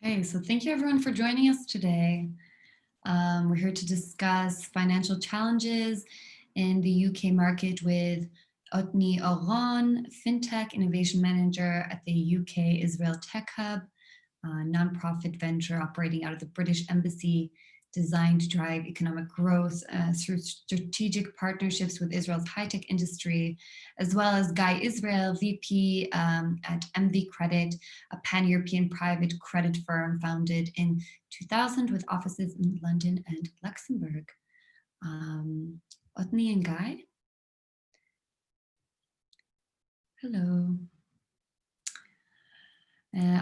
Okay, so thank you everyone for joining us today. We're here to discuss financial challenges in the UK market with Otni Oron, Fintech Innovation Manager at the UK Israel TechHub, a nonprofit venture operating out of the British Embassy, designed to drive economic growth through strategic partnerships with Israel's high-tech industry, as well as Guy Israel, VP at MV Credit, a pan-European private credit firm founded in 2000 with offices in London and Luxembourg. Otni and Guy. Hello.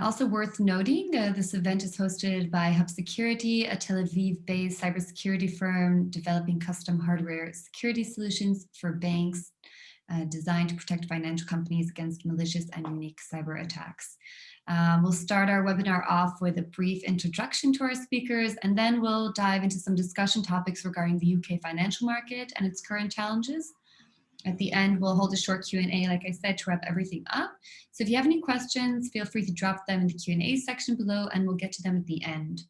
Also worth noting, this event is hosted by Hub Security, a Tel Aviv-based cybersecurity firm developing custom hardware security solutions for banks designed to protect financial companies against malicious and unique cyber attacks. We'll start our webinar off with a brief introduction to our speakers, and then we'll dive into some discussion topics regarding the UK financial market and its current challenges. At the end, we'll hold a short Q&A, like I said, to wrap everything up. So if you have any questions, feel free to drop them in the Q&A section below, and we'll get to them at the end.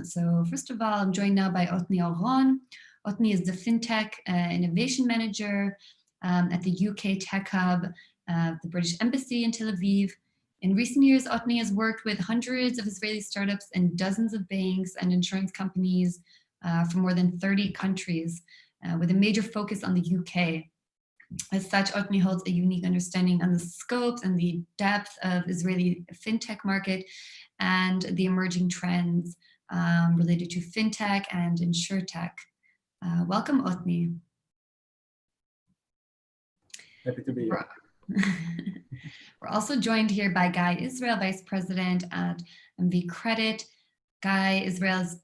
So first of all, I'm joined now by Otni Oron. Otni is the Fintech Innovation Manager at the UK Tech Hub, the British Embassy in Tel Aviv. In recent years, Otni has worked with hundreds of Israeli startups and dozens of banks and insurance companies from more than 30 countries, with a major focus on the UK. As such, Otni holds a unique understanding on the scopes and the depth of Israeli fintech market and the emerging trends related to fintech and insurtech. Welcome, Otni. Happy to be here. We're also joined here by Guy Israel, Vice President at MV Credit. Guy Israel's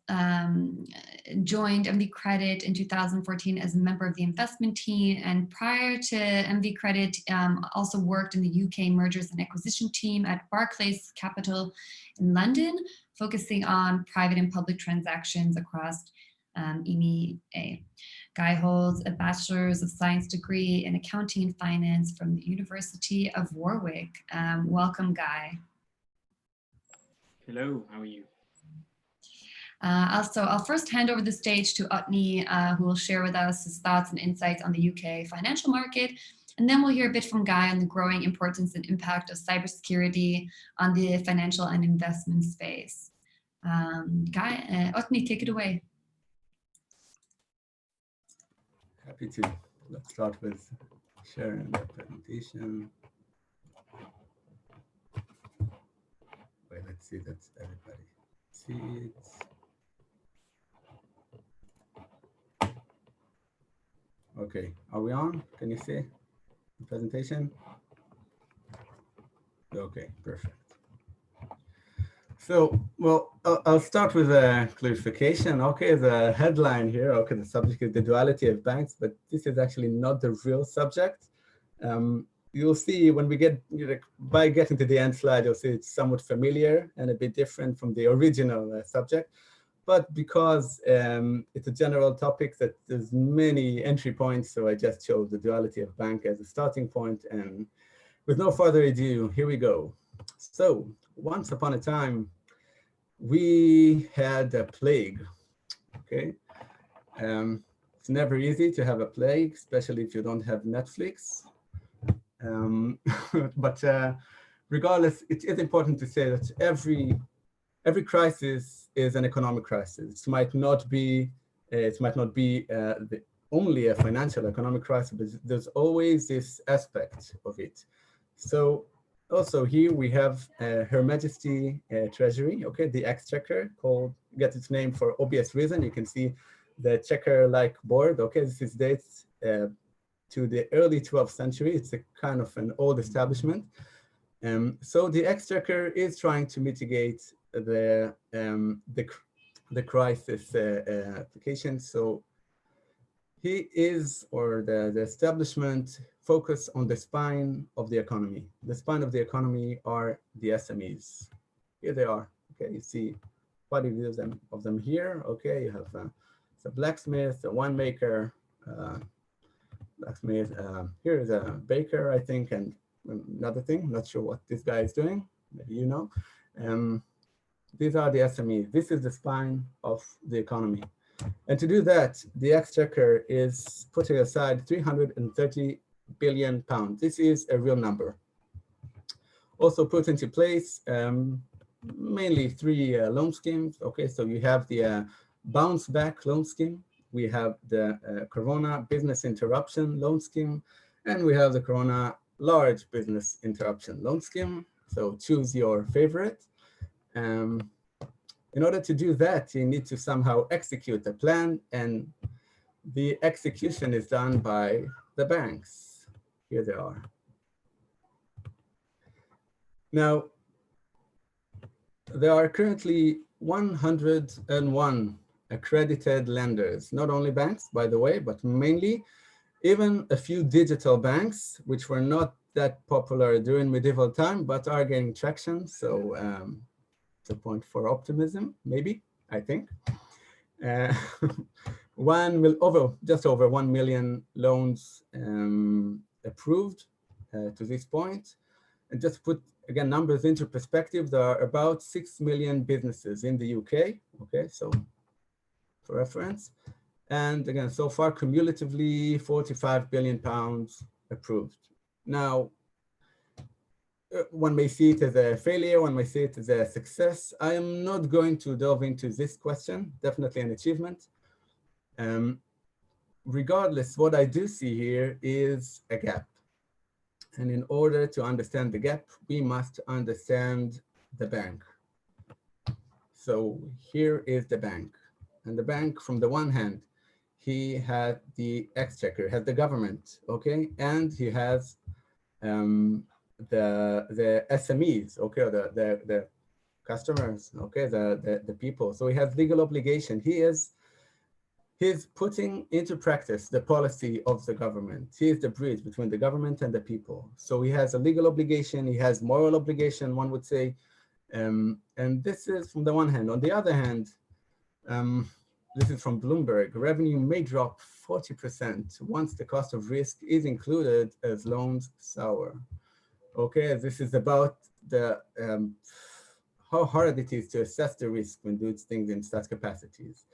joined MV Credit in 2014 as a member of the investment team, and prior to MV Credit, also worked in the UK mergers and acquisition team at Barclays Capital in London, focusing on private and public transactions across EMEA. Guy holds a Bachelor's of Science degree in Accounting and Finance from the University of Warwick. Welcome, Guy. Hello, how are you? Also, I'll first hand over the stage to Otni, who will share with us his thoughts and insights on the UK financial market. And then we'll hear a bit from Guy on the growing importance and impact of cybersecurity on the financial and investment space. Guy, Otni, take it away. Happy to. Let's start with sharing the presentation. Wait, let's see that everybody sees it. Okay, are we on? Can you see the presentation? Okay, perfect. So, well, I'll start with a clarification. Okay, the headline here, okay, the subject is the duality of banks, but this is actually not the real subject. You'll see when we get, by getting to the end slide, you'll see it's somewhat familiar and a bit different from the original subject. But because it's a general topic that there's many entry points, so I just chose the duality of bank as a starting point. And with no further ado, here we go. So once upon a time, we had a plague, okay? It's never easy to have a plague, especially if you don't have Netflix. But regardless, it is important to say that every crisis is an economic crisis. It might not be only a financial economic crisis, but there's always this aspect of it. So also here we have Her Majesty Treasury, okay, the Exchequer, gets its name for obvious reason. You can see the checker-like board, okay, this is dates to the early 12th century. It's a kind of an old establishment. So the Exchequer is trying to mitigate the crisis application. So he is, or the establishment, focus on the spine of the economy. The spine of the economy are the SMEs. Here they are. Okay, you see quite a few of them here. Okay, you have a blacksmith, a winemaker, here is a baker, I think, and another thing. I'm not sure what this guy is doing. Maybe you know. These are the SMEs. This is the spine of the economy. And to do that, the Exchequer is putting aside 330 billion pounds. This is a real number. Also put into place mainly three loan schemes. Okay, so you have the bounce back loan scheme, we have the Corona business interruption loan scheme, and we have the Corona large business interruption loan scheme. So choose your favorite. In order to do that, you need to somehow execute the plan, and the execution is done by the banks. Here they are. Now, there are currently 101 accredited lenders, not only banks, by the way, but mainly even a few digital banks, which were not that popular during medieval time, but are gaining traction. So it's a point for optimism, maybe, I think. Just over 1 million loans approved to this point. And just put, again, numbers into perspective, there are about 6 million businesses in the UK, okay, so for reference. And again, so far, cumulatively, 45 billion pounds approved. Now, one may see it as a failure, one may see it as a success. I am not going to delve into this question, definitely an achievement. Regardless, what I do see here is a gap. And in order to understand the gap, we must understand the bank. So here is the bank. And the bank, from the one hand, he had the exchequer, has the government, okay? And he has the SMEs, okay, the customers, okay, the people. So he has legal obligation. He's putting into practice the policy of the government. He is the bridge between the government and the people. So he has a legal obligation, he has moral obligation, one would say. And this is from the one hand. On the other hand, this is from Bloomberg, revenue may drop 40% once the cost of risk is included as loans sour. Okay, this is about the how hard it is to assess the risk when doing things in such capacities.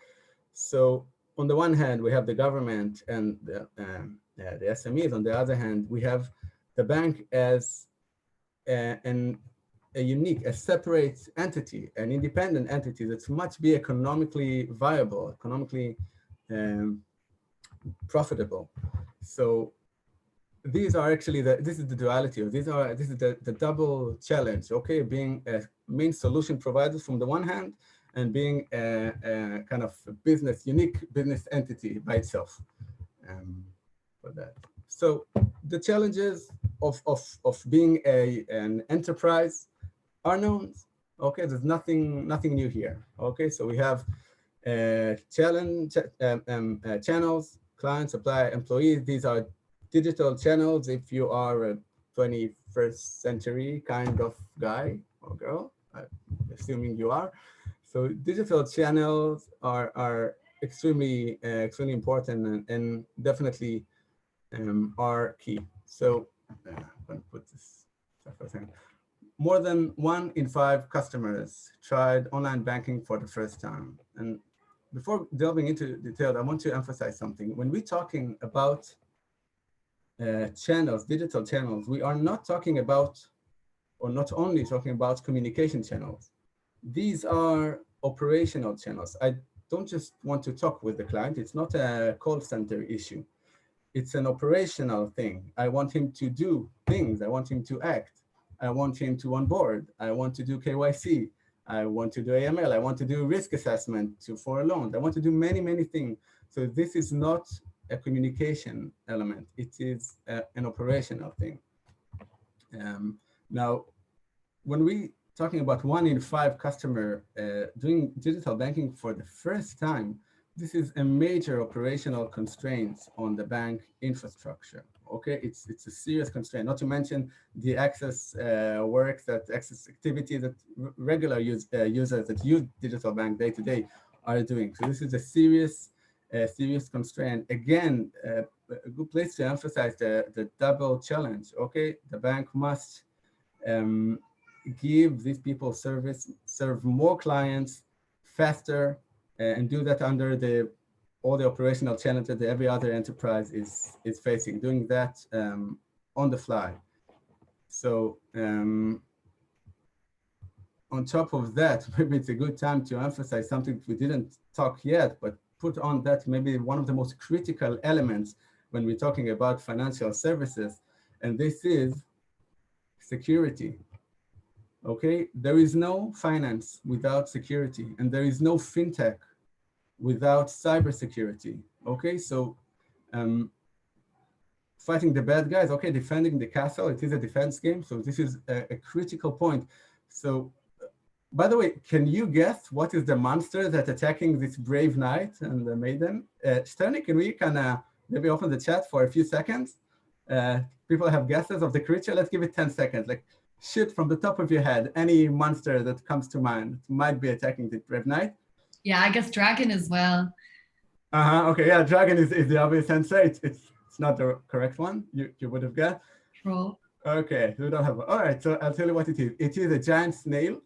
So on the one hand, we have the government and the SMEs. On the other hand, we have the bank as a unique, a separate entity, an independent entity that must be economically viable, economically profitable. So these are actually this is the duality, or this is the double challenge. Okay, being a main solution provider from the one hand, and being a kind of unique business entity by itself for that. So the challenges of being an enterprise are known. Okay, there's nothing new here. Okay, so we have channels, client, supplier, employees. These are digital channels if you are a 21st century kind of guy or girl, assuming you are. So digital channels are extremely important and definitely are key. So I'm going to put this for a second. More than 1 in 5 customers tried online banking for the first time. And before delving into detail, I want to emphasize something. When we're talking about channels, digital channels, we are not talking about, or not only talking about communication channels. These are operational channels. I don't just want to talk with the client. It's not a call center issue. It's an operational thing. I want him to do things. I want him to act. I want him to onboard. I want to do KYC. I want to do AML. I want to do risk assessment for a loan. I want to do many, many things. So this is not a communication element. It is an operational thing. Now, when we talking about 1 in 5 customer doing digital banking for the first time, this is a major operational constraint on the bank infrastructure. Okay, it's a serious constraint. Not to mention the access access activity that regular users that use digital bank day to day are doing. So this is a serious constraint. Again, a good place to emphasize the double challenge. Okay, the bank must give these people service, serve more clients faster, and do that under all the operational challenges that every other enterprise is facing, doing that on the fly. So on top of that, maybe it's a good time to emphasize something we didn't talk yet, but put on that maybe one of the most critical elements when we're talking about financial services, and this is security. Okay, there is no finance without security, and there is no fintech without cybersecurity. Okay, so fighting the bad guys, okay, defending the castle, it is a defense game, so this is a critical point. So by the way, can you guess what is the monster that's attacking this brave knight and the maiden? Shterny, can we maybe open the chat for a few seconds? People have guesses of the creature. Let's give it 10 seconds. Like, shoot from the top of your head, any monster that comes to mind might be attacking the brave knight. Yeah, I guess dragon as well. Okay, yeah, dragon is the obvious answer. It's not the correct one. You would have guessed. Troll. Okay, we don't have. All right, so I'll tell you what it is. It is a giant snail.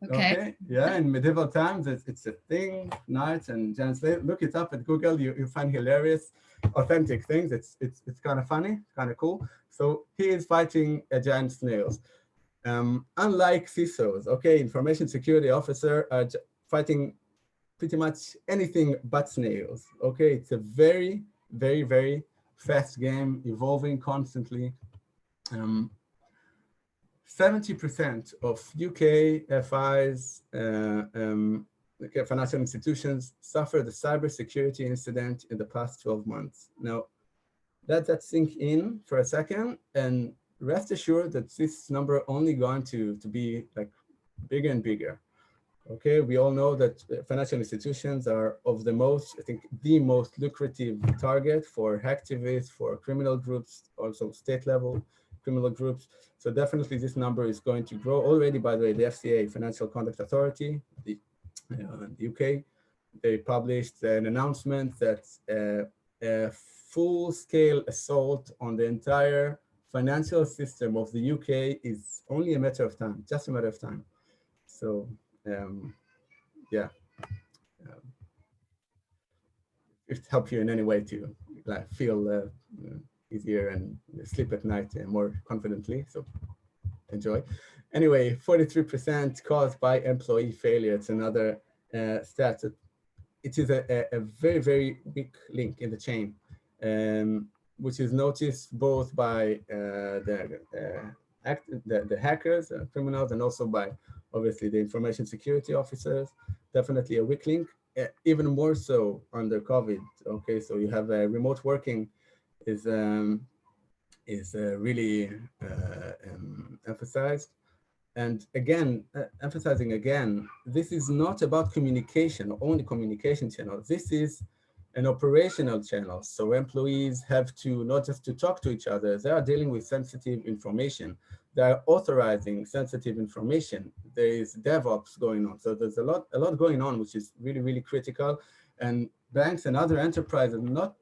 Okay. Yeah, in medieval times, it's a thing, knights and giant slaves. Look it up at Google. You find hilarious, authentic things. It's kind of funny, kind of cool. So he is fighting a giant snails. Unlike CISOs, okay, information security officer are fighting pretty much anything but snails. Okay, it's a very, very, very fast game, evolving constantly. 70% of UK FIs, financial institutions, suffered a cybersecurity incident in the past 12 months. Now, let that sink in for a second, and rest assured that this number only going to be like bigger and bigger. Okay, we all know that financial institutions are of the most, I think, the most lucrative target for hacktivists, for criminal groups, also state level criminal groups. So definitely this number is going to grow. Already, by the way, the FCA, Financial Conduct Authority, the UK, they published an announcement that a full-scale assault on the entire financial system of the UK is only a matter of time, just a matter of time. So yeah, if it helps you in any way to feel easier and sleep at night more confidently, so enjoy. Anyway, 43% caused by employee failure. It's another stat. It is a very, very weak link in the chain, which is noticed both by the hackers, criminals, and also by obviously the information security officers. Definitely a weak link, even more so under COVID. Okay, so you have remote working is really emphasized. And again, emphasizing again, this is not about communication, only communication channel. This is an operational channel. So employees have to, not just to talk to each other, they are dealing with sensitive information. They are authorizing sensitive information. There is DevOps going on. So there's a lot going on, which is really, really critical. And banks and other enterprises not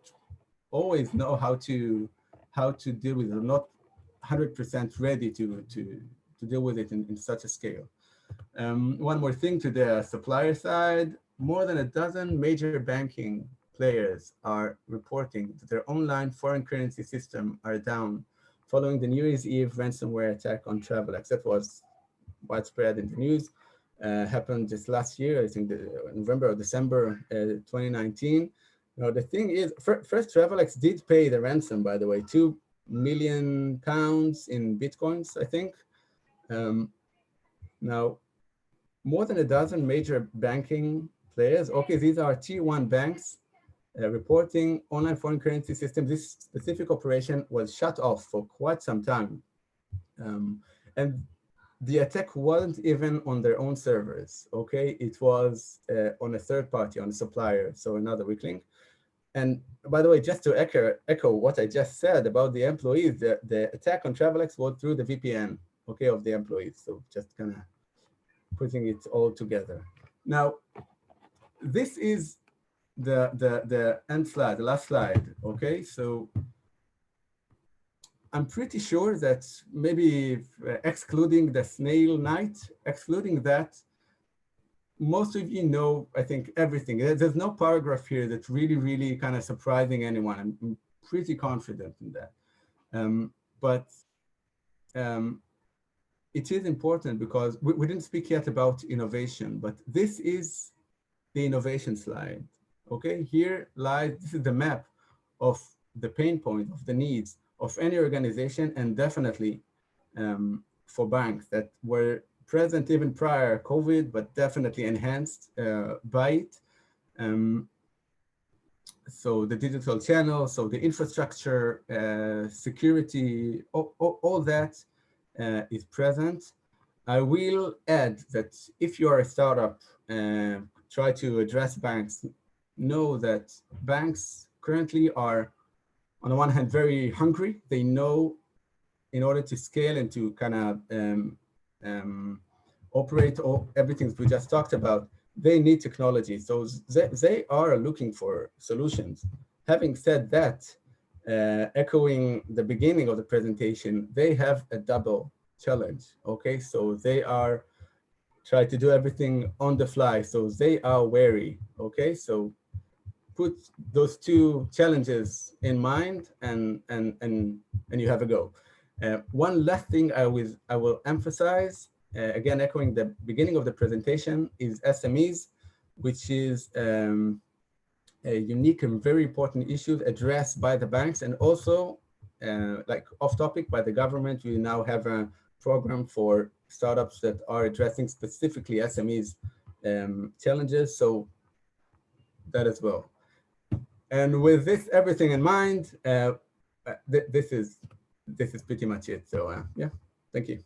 always know how to deal with it, not 100% ready to deal with it in such a scale. One more thing to the supplier side, more than a dozen major banking players are reporting that their online foreign currency system are down following the New Year's Eve ransomware attack on Travelex. That was widespread in the news, happened just last year, I think November or December 2019. Now, the thing is, first Travelex did pay the ransom, by the way, £2 million in Bitcoins, I think. Now, more than a dozen major banking players, okay, these are tier 1 banks reporting online foreign currency systems. This specific operation was shut off for quite some time. And the attack wasn't even on their own servers, okay? It was on a third party, on a supplier, so another weak link. And by the way, just to echo what I just said about the employees, the attack on Travelex was through the VPN, okay, of the employees. So just kind of putting it all together. Now, this is the end slide, the last slide, okay? So I'm pretty sure that maybe excluding the snail night, excluding that, most of you know, I think, everything. There's no paragraph here that's really kind of surprising anyone. I'm pretty confident in that. But it is important because we didn't speak yet about innovation, but this is the innovation slide. Okay, here lies, this is the map of the pain point, of the needs of any organization, and definitely for banks that were present even prior COVID, but definitely enhanced by it. So the digital channel, so the infrastructure, security, all that is present. I will add that if you are a startup and try to address banks, know that banks currently are, on the one hand, very hungry. They know in order to scale and to kind of operate all everything we just talked about, they need technology. So they are looking for solutions. Having said that, echoing the beginning of the presentation, they have a double challenge. Okay, so they are trying to do everything on the fly. So they are wary. Okay, so put those two challenges in mind, and you have a go. One last thing I will emphasize, again echoing the beginning of the presentation, is SMEs, which is a unique and very important issue addressed by the banks, and also like off topic, by the government. We now have a program for startups that are addressing specifically SMEs challenges, so that as well. And with this everything in mind, this is pretty much it. So yeah, thank you.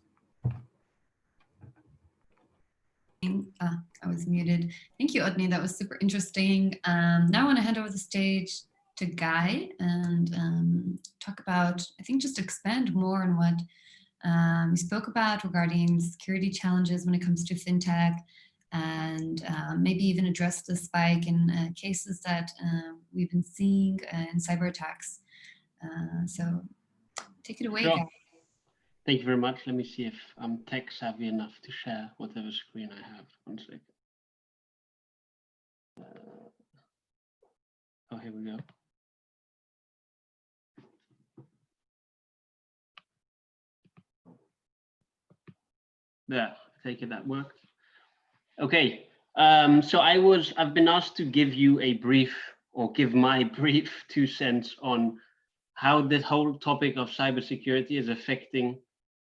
I was muted. Thank you, Otni. That was super interesting. Now I want to hand over the stage to Guy and talk about, I think, just expand more on what we spoke about regarding security challenges when it comes to fintech, and maybe even address the spike in cases that we've been seeing in cyber attacks. So take it away, Sure. Guy. Thank you very much. Let me see if I'm tech savvy enough to share whatever screen I have. 1 second. Oh, here we go. There, I take it that worked. Okay, so I've been asked to give you a brief, or give my brief 2 cents on how this whole topic of cybersecurity is affecting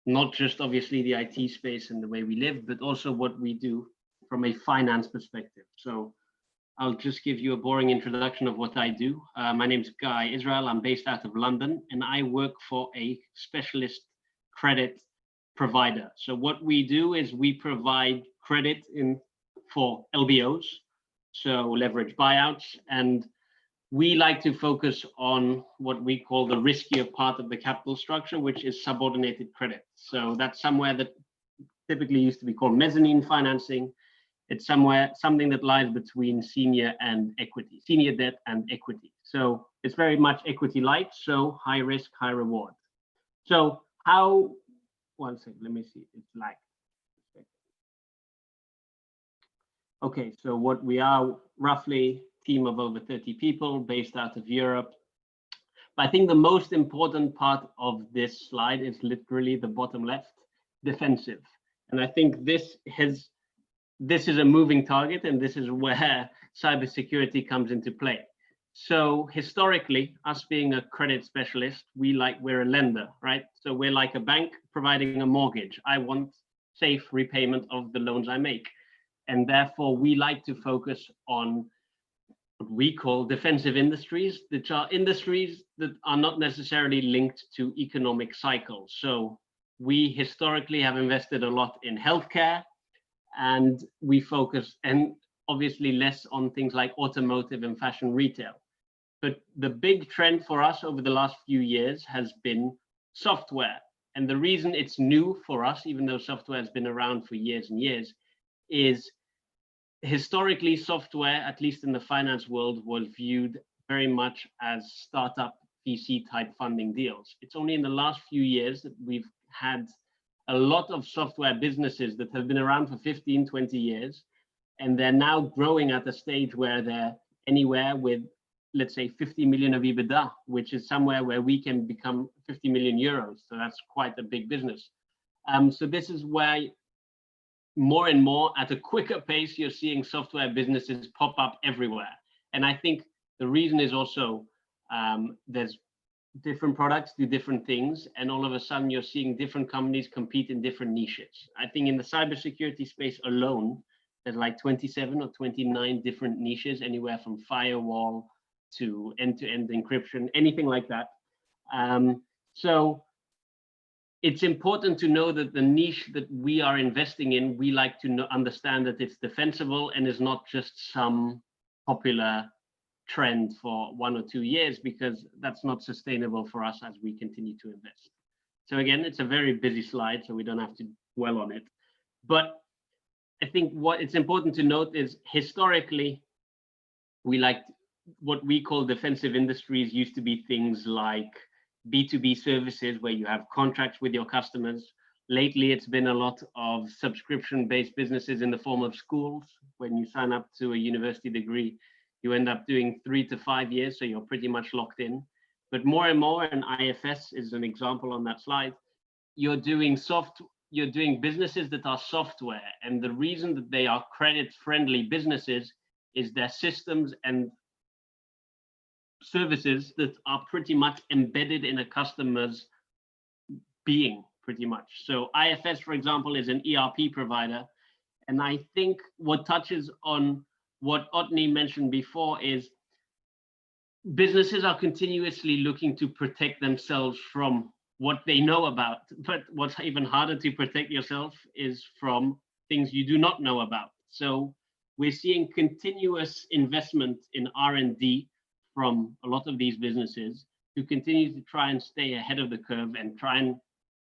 not just obviously the IT space and the way we live, but also what we do from a finance perspective. So I'll just give you a boring introduction of what I do. My name is Guy Israel. I'm based out of London, and I work for a specialist credit provider. So what we do is we provide credit for LBOs, so leverage buyouts, and we like to focus on what we call the riskier part of the capital structure, which is subordinated credit. So that's somewhere that typically used to be called mezzanine financing. It's something that lies between senior and equity, senior debt and equity. So it's very much equity light, so high risk, high reward. So how, 1 second, let me see, it's like. Okay, so what we are, roughly team of over 30 people based out of Europe. But I think the most important part of this slide is literally the bottom left, defensive. And I think this is a moving target, and this is where cybersecurity comes into play. So historically, us being a credit specialist, we're a lender, right? So we're like a bank providing a mortgage. I want safe repayment of the loans I make. And therefore, we like to focus on what we call defensive industries, which are industries that are not necessarily linked to economic cycles. So we historically have invested a lot in healthcare, and we focus, and obviously less on things like automotive and fashion retail. But the big trend for us over the last few years has been software. And the reason it's new for us, even though software has been around for years and years, is historically software, at least in the finance world, was viewed very much as startup VC type funding deals. It's only in the last few years that we've had a lot of software businesses that have been around for 15, 20 years, and they're now growing at a stage where they're anywhere with, let's say, 50 million of EBITDA, which is somewhere where we can become 50 million euros. So that's quite a big business. So this is why more and more at a quicker pace, you're seeing software businesses pop up everywhere. And I think the reason is also there's different products do different things, and all of a sudden you're seeing different companies compete in different niches. I think in the cybersecurity space alone, there's like 27 or 29 different niches, anywhere from firewall to end-to-end encryption, anything like that. So it's important to know that the niche that we are investing in, we like to understand that it's defensible and is not just some popular trend for 1 or 2 years, because that's not sustainable for us as we continue to invest. So again, it's a very busy slide, so we don't have to dwell on it. But I think what it's important to note is historically, we liked what we call defensive industries used to be things like B2B services where you have contracts with your customers. Lately, it's been a lot of subscription-based businesses in the form of schools. When you sign up to a university degree, you end up doing 3 to 5 years, so you're pretty much locked in. But more and more, and IFS is an example on that slide, you're doing businesses that are software. And the reason that they are credit-friendly businesses is their systems and services that are pretty much embedded in a customer's being, pretty much. So IFS, for example, is an ERP provider. And I think what touches on what Otni mentioned before is businesses are continuously looking to protect themselves from what they know about. But what's even harder to protect yourself is from things you do not know about. So we're seeing continuous investment in R&D from a lot of these businesses to continue to try and stay ahead of the curve and try and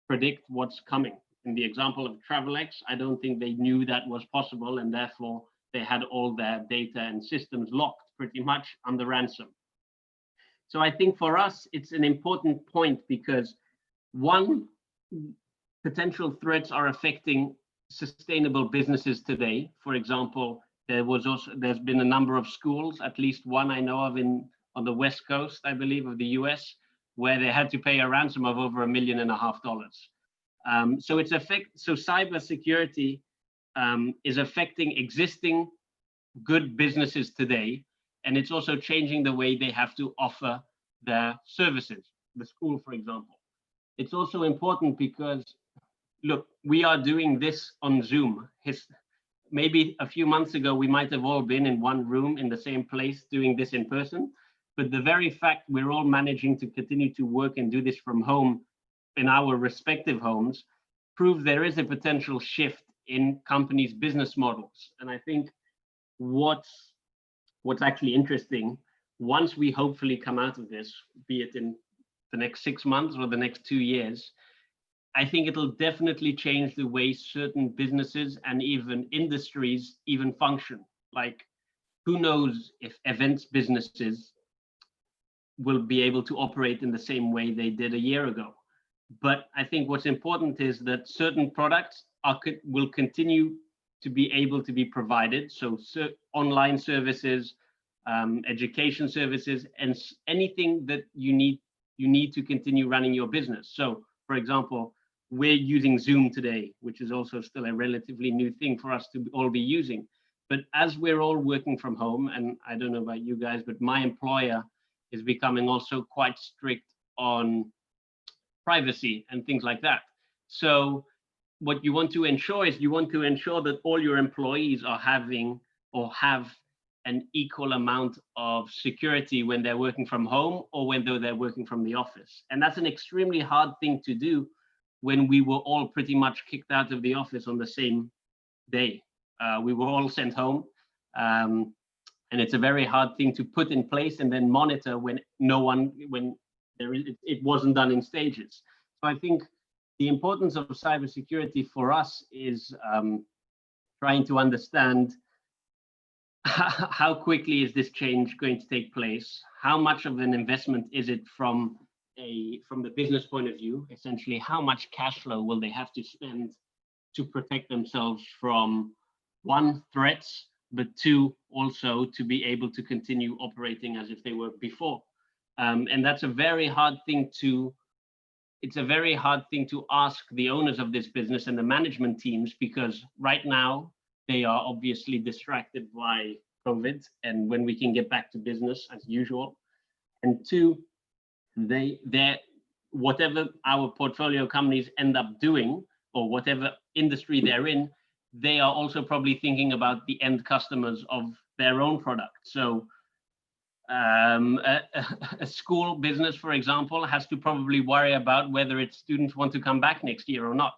predict what's coming. In the example of TravelX, I don't think they knew that was possible, and therefore they had all their data and systems locked pretty much under ransom. So I think for us, it's an important point because one, potential threats are affecting sustainable businesses today. For example, there's been a number of schools, at least one I know of on the West Coast, I believe, of the US, where they had to pay a ransom of over $1.5 million. So cybersecurity is affecting existing good businesses today, and it's also changing the way they have to offer their services. The school, for example. It's also important because, look, we are doing this on Zoom. Maybe a few months ago, we might have all been in one room in the same place doing this in person. But the very fact we're all managing to continue to work and do this from home in our respective homes proves there is a potential shift in companies' business models. And I think what's actually interesting, once we hopefully come out of this, be it in the next 6 months or the next 2 years, I think it'll definitely change the way certain businesses and even industries even function. Like, who knows if events businesses will be able to operate in the same way they did a year ago. But I think what's important is that certain products will continue to be able to be provided. So online services, education services, and anything that you need to continue running your business. So, for example, we're using Zoom today, which is also still a relatively new thing for us to all be using. But as we're all working from home, and I don't know about you guys, but my employer is becoming also quite strict on privacy and things like that. So what you want to ensure is that all your employees are having or have an equal amount of security when they're working from home or when they're working from the office. And that's an extremely hard thing to do when we were all pretty much kicked out of the office on the same day. We were all sent home. And it's a very hard thing to put in place and then monitor when it wasn't done in stages. So I think the importance of cybersecurity for us is trying to understand how quickly is this change going to take place? How much of an investment is it from the business point of view? Essentially, how much cash flow will they have to spend to protect themselves from, one, threats, but two, also to be able to continue operating as if they were before? And that's a very hard thing to, it's a very hard thing to ask the owners of this business and the management teams, because right now they are obviously distracted by COVID and when we can get back to business as usual. And two, they're whatever our portfolio companies end up doing, or whatever industry they're in, they are also probably thinking about the end customers of their own product. So a school business, for example, has to probably worry about whether its students want to come back next year or not.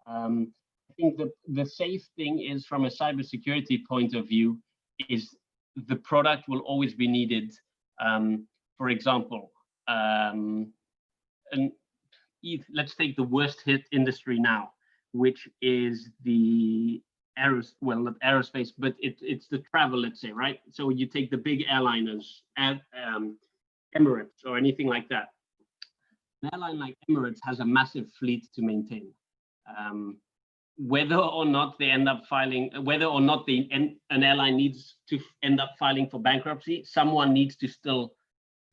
I think the safe thing is, from a cybersecurity point of view, is the product will always be needed. For example, let's take the worst hit industry now, which is the not aerospace, but it's the travel, let's say, right? So you take the big airliners, Emirates or anything like that. An airline like Emirates has a massive fleet to maintain. Whether or not they end up filing, whether or not an airline needs to end up filing for bankruptcy, someone needs to still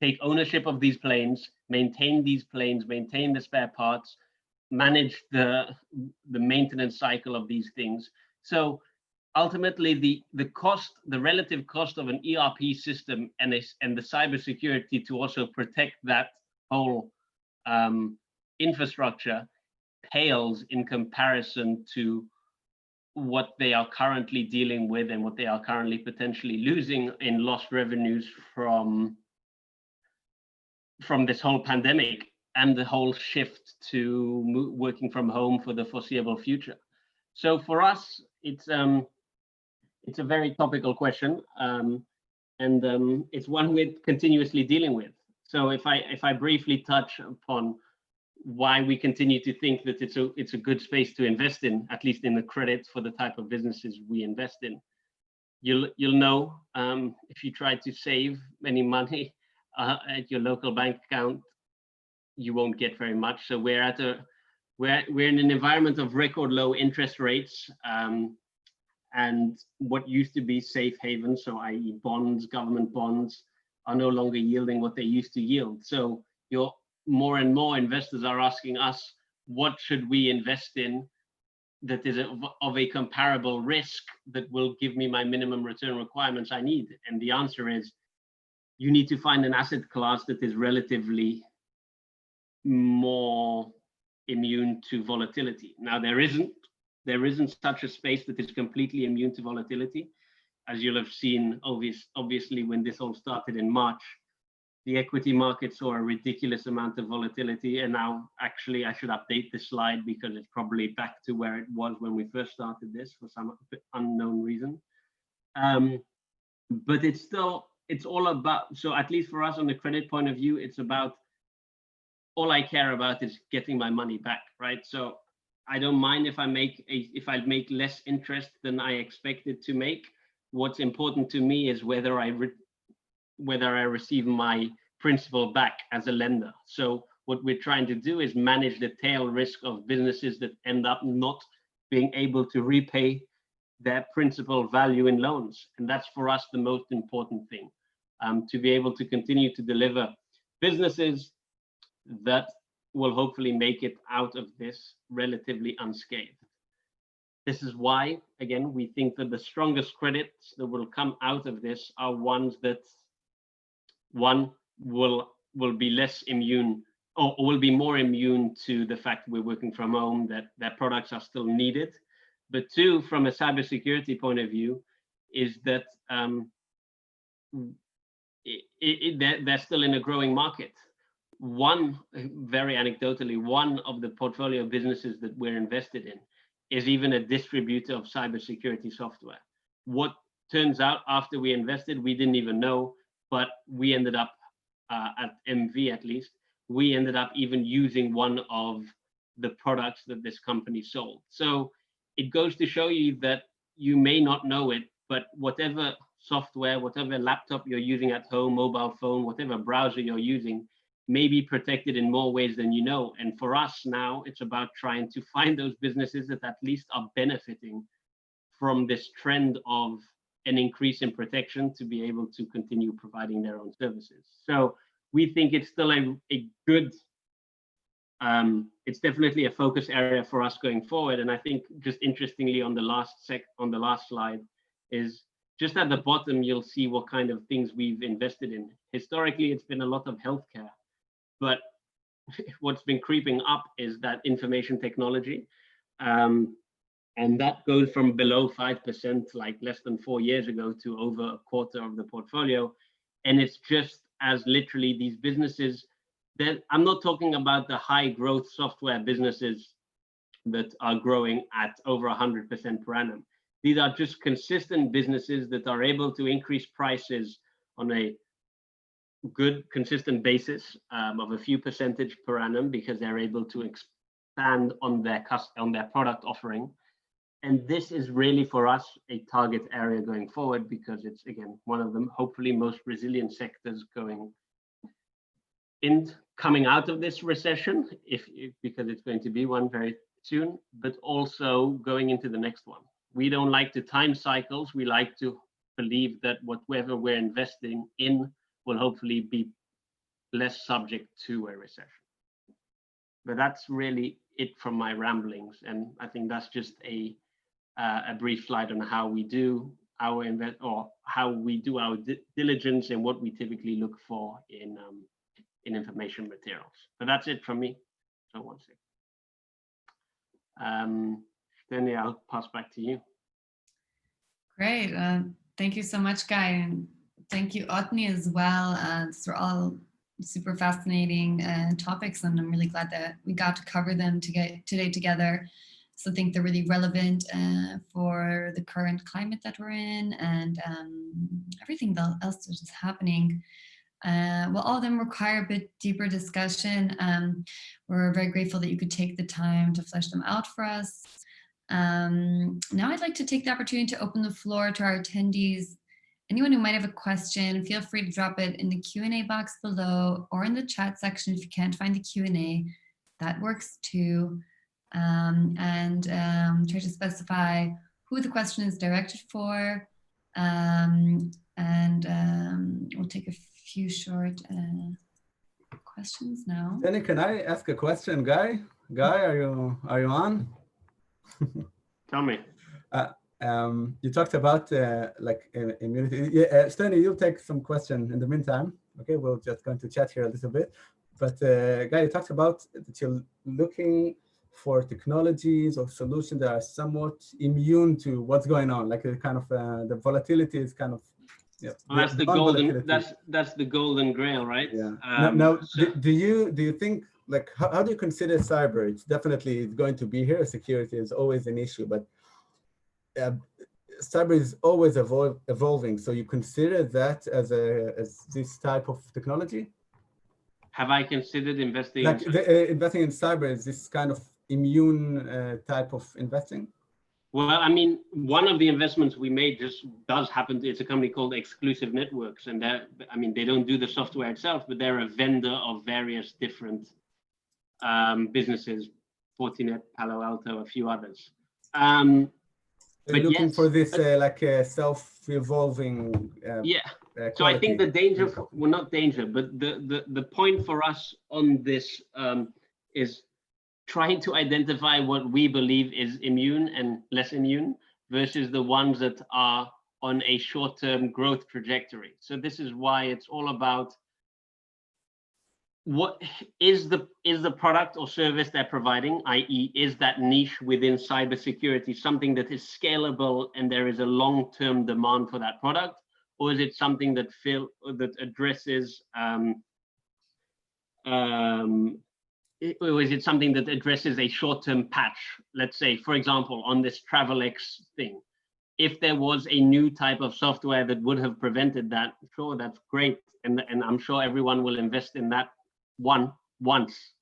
take ownership of these planes, maintain these planes, maintain the spare parts, manage the maintenance cycle of these things. So ultimately, the relative cost of an ERP system and the cybersecurity to also protect that whole infrastructure pales in comparison to what they are currently dealing with and what they are currently potentially losing in lost revenues from this whole pandemic and the whole shift to working from home for the foreseeable future. So for us, it's a very topical question, and it's one we're continuously dealing with. So if I briefly touch upon why we continue to think that it's a good space to invest in, at least in the credits for the type of businesses we invest in, you'll know if you try to save any money at your local bank account, you won't get very much. So we're in an environment of record low interest rates, and what used to be safe havens, so i.e. bonds, government bonds, are no longer yielding what they used to yield. So more and more investors are asking us, what should we invest in that is of a comparable risk that will give me my minimum return requirements I need? And the answer is, you need to find an asset class that is relatively more immune to volatility. Now, there isn't such a space that is completely immune to volatility. As you'll have seen, obviously, when this all started in March, the equity market saw a ridiculous amount of volatility. And now, actually, I should update this slide because it's probably back to where it was when we first started this for some unknown reason. But it's all about, so at least for us on the credit point of view, it's about, all I care about is getting my money back, right? So I don't mind if I make less interest than I expected to make. What's important to me is whether I receive my principal back as a lender. So what we're trying to do is manage the tail risk of businesses that end up not being able to repay their principal value in loans. And that's for us the most important thing, to be able to continue to deliver businesses that will hopefully make it out of this relatively unscathed. This is why, again, we think that the strongest credits that will come out of this are ones that, one, will be less immune, or will be more immune to the fact that we're working from home, that their products are still needed. But two, from a cybersecurity point of view, is that they're still in a growing market. One, very anecdotally, one of the portfolio businesses that we're invested in is even a distributor of cybersecurity software. What turns out after we invested, we didn't even know, but we ended up, at MV at least, we ended up even using one of the products that this company sold. So it goes to show you that you may not know it, but whatever software, whatever laptop you're using at home, mobile phone, whatever browser you're using, may be protected in more ways than you know. And for us now, it's about trying to find those businesses that at least are benefiting from this trend of an increase in protection to be able to continue providing their own services. So we think it's still a good, it's definitely a focus area for us going forward. And I think just interestingly on the last slide is just at the bottom, you'll see what kind of things we've invested in. Historically, it's been a lot of healthcare, but what's been creeping up is that information technology. And that goes from below 5%, like less than 4 years ago, to over a quarter of the portfolio. And it's just as literally these businesses that I'm not talking about the high growth software businesses that are growing at over 100% per annum. These are just consistent businesses that are able to increase prices on a good, consistent basis of a few percentage per annum because they're able to expand on their product offering. And this is really for us a target area going forward because it's, again, one of the hopefully most resilient sectors coming out of this recession, because it's going to be one very soon, but also going into the next one. We don't like the time cycles. We like to believe that whatever we're investing in will hopefully be less subject to a recession. But that's really it from my ramblings. And I think that's just a brief slide on how we do our diligence and what we typically look for in information materials. But that's it from me. So one second. Shterny, I'll pass back to you. Great. Thank you so much, Guy. And thank you, Otni, as well. These are all super fascinating topics, and I'm really glad that we got to cover them today together. So I think they're really relevant for the current climate that we're in and everything else that is happening. Well, all of them require a bit deeper discussion. We're very grateful that you could take the time to flesh them out for us. Now I'd like to take the opportunity to open the floor to our attendees. Anyone who might have a question, feel free to drop it in the Q&A box below or in the chat section if you can't find the Q&A. That works too. And try to specify who the question is directed for. And we'll take a few short questions now. Shterny, can I ask a question, Guy? Guy, are you on? Tell me. You talked about like immunity. Yeah, Shterny, you'll take some question in the meantime. Okay, we're just going to chat here a little bit. But Guy, you talked about that you're looking for technologies or solutions that are somewhat immune to what's going on, like a kind of the volatility is kind of. Yeah, well, that's the golden. That's the golden grail, right? Yeah. Now, do you think, like, how do you consider cyber? It's definitely going to be here. Security is always an issue, but cyber is always evolving. So you consider that as this type of technology? Have I considered investing? Like investing in cyber is this kind of immune type of investing? Well, I mean, one of the investments we made just does happen to, it's a company called Exclusive Networks. And they don't do the software itself, but they're a vendor of various different businesses, Fortinet, Palo Alto, a few others. But looking for this like self-evolving so I think the danger, well, not danger, but the point for us on this is trying to identify what we believe is immune and less immune versus the ones that are on a short-term growth trajectory. So this is why it's all about what is the product or service they're providing, i.e. is that niche within cybersecurity something that is scalable and there is a long-term demand for that product, or is it something that addresses or is it something that addresses a short-term patch? Let's say, for example, on this TravelX thing, if there was a new type of software that would have prevented that, sure, that's great. And I'm sure everyone will invest in that once.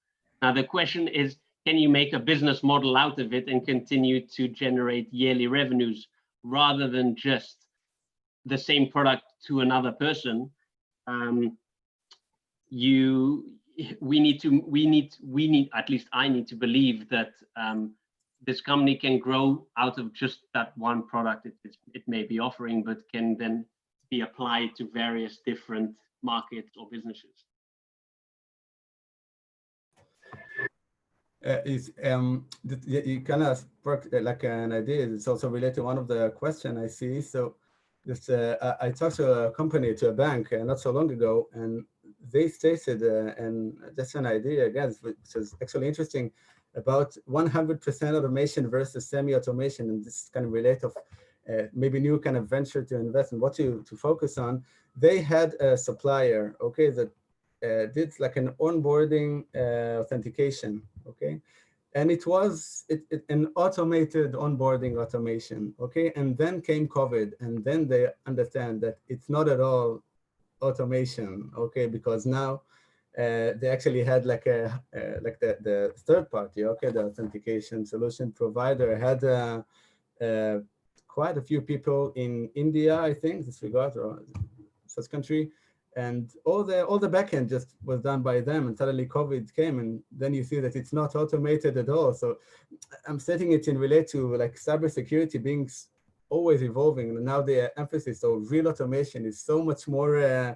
Now, the question is, can you make a business model out of it and continue to generate yearly revenues rather than just the same product to another person, we need, at least I need to believe that this company can grow out of just that one product it may be offering, but can then be applied to various different markets or businesses. You kind of sparked like an idea. It's also related to one of the question I see. So this, I talked to a company, to a bank not so long ago, and they stated, and just an idea again, which is actually interesting, about 100% automation versus semi-automation, and this kind of relate of maybe new kind of venture to invest and what to focus on. They had a supplier, okay, that did like an onboarding authentication, okay, and it was an automated onboarding automation, okay, and then came COVID, and then they understand that it's not at all automation, okay, because now they actually had like a like the third party, okay, the authentication solution provider had quite a few people in India, I think, this regard, or such country, and all the backend just was done by them, and suddenly COVID came, and then you see that it's not automated at all. So I'm setting it in relate to like cybersecurity being always evolving, and now the emphasis of real automation is so much more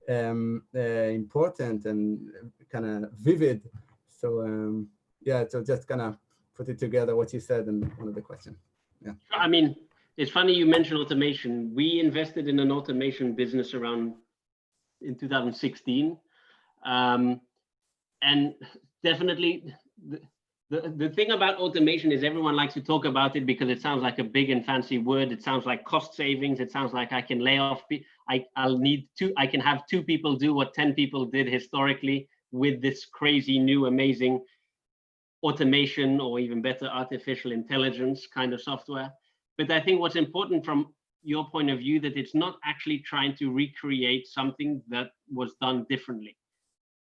important and kind of vivid. So yeah, so just kind of put it together what you said in one of the questions. Yeah. I mean, it's funny you mentioned automation. We invested in an automation business around in 2016, and definitely the thing about automation is everyone likes to talk about it because it sounds like a big and fancy word. It sounds like cost savings. It sounds like I can lay off. I can have 2 people do what 10 people did historically with this crazy new amazing automation, or even better, artificial intelligence kind of software. But I think what's important from your point of view, that it's not actually trying to recreate something that was done differently.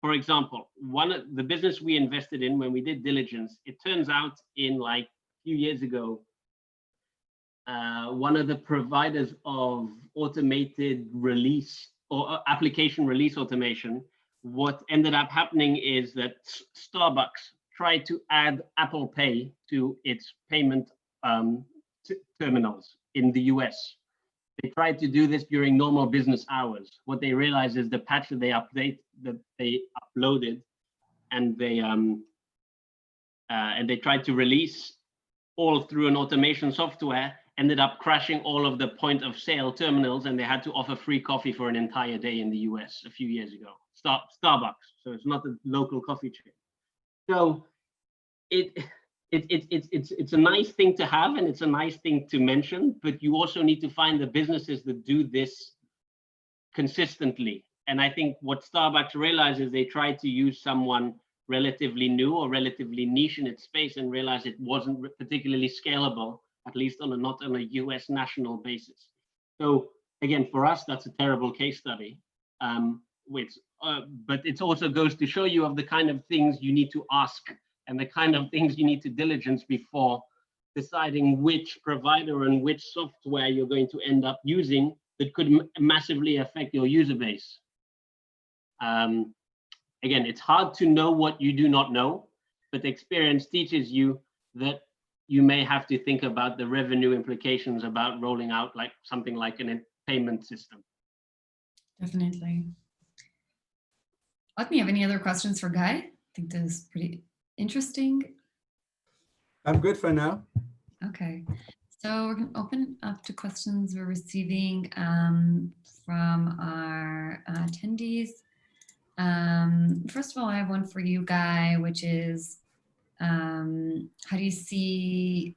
For example, one of the business we invested in, when we did diligence, it turns out in like a few years ago, one of the providers of automated release or application release automation, what ended up happening is that Starbucks tried to add Apple Pay to its payment terminals in the US. They tried to do this during normal business hours. What they realized is the patch that they uploaded and they tried to release all through an automation software, ended up crashing all of the point of sale terminals, and they had to offer free coffee for an entire day in the US a few years ago. Starbucks, so it's not a local coffee chain. So it's a nice thing to have, and it's a nice thing to mention, but you also need to find the businesses that do this consistently. And I think what Starbucks realized is they tried to use someone relatively new or relatively niche in its space, and realized it wasn't particularly scalable, at least not on a US national basis. So again, for us, that's a terrible case study. But it also goes to show you of the kind of things you need to ask and the kind of things you need to diligence before deciding which provider and which software you're going to end up using that could massively affect your user base. Again, it's hard to know what you do not know, but experience teaches you that you may have to think about the revenue implications about rolling out like something like a payment system. Definitely. Otni, have any other questions for Guy? I think this is pretty interesting. I'm good for now. Okay, so we're going to open up to questions we're receiving from our attendees. First of all, I have one for you, Guy, which is, how do you see,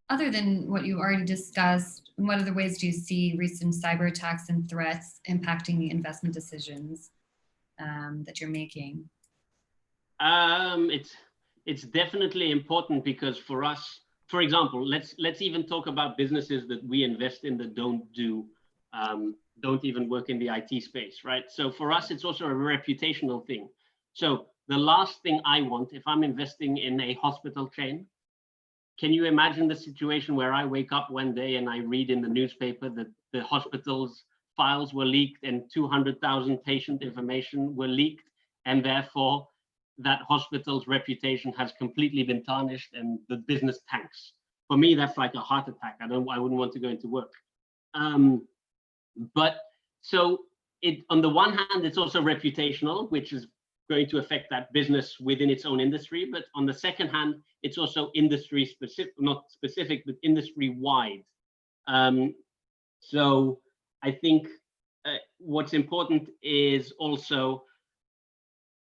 other than what you already discussed, in what other ways do you see recent cyber attacks and threats impacting investment decisions that you're making? It's definitely important, because for us, for example, let's even talk about businesses that we invest in that don't even work in the IT space, right? So for us, it's also a reputational thing. So the last thing I want, if I'm investing in a hospital chain, can you imagine the situation where I wake up one day and I read in the newspaper that the hospital's files were leaked and 200,000 patient information were leaked, and therefore that hospital's reputation has completely been tarnished and the business tanks. For me, that's like a heart attack. I wouldn't want to go into work. But so on the one hand, it's also reputational, which is going to affect that business within its own industry. But on the second hand, it's also industry specific, not specific, but industry wide. So I think what's important is also,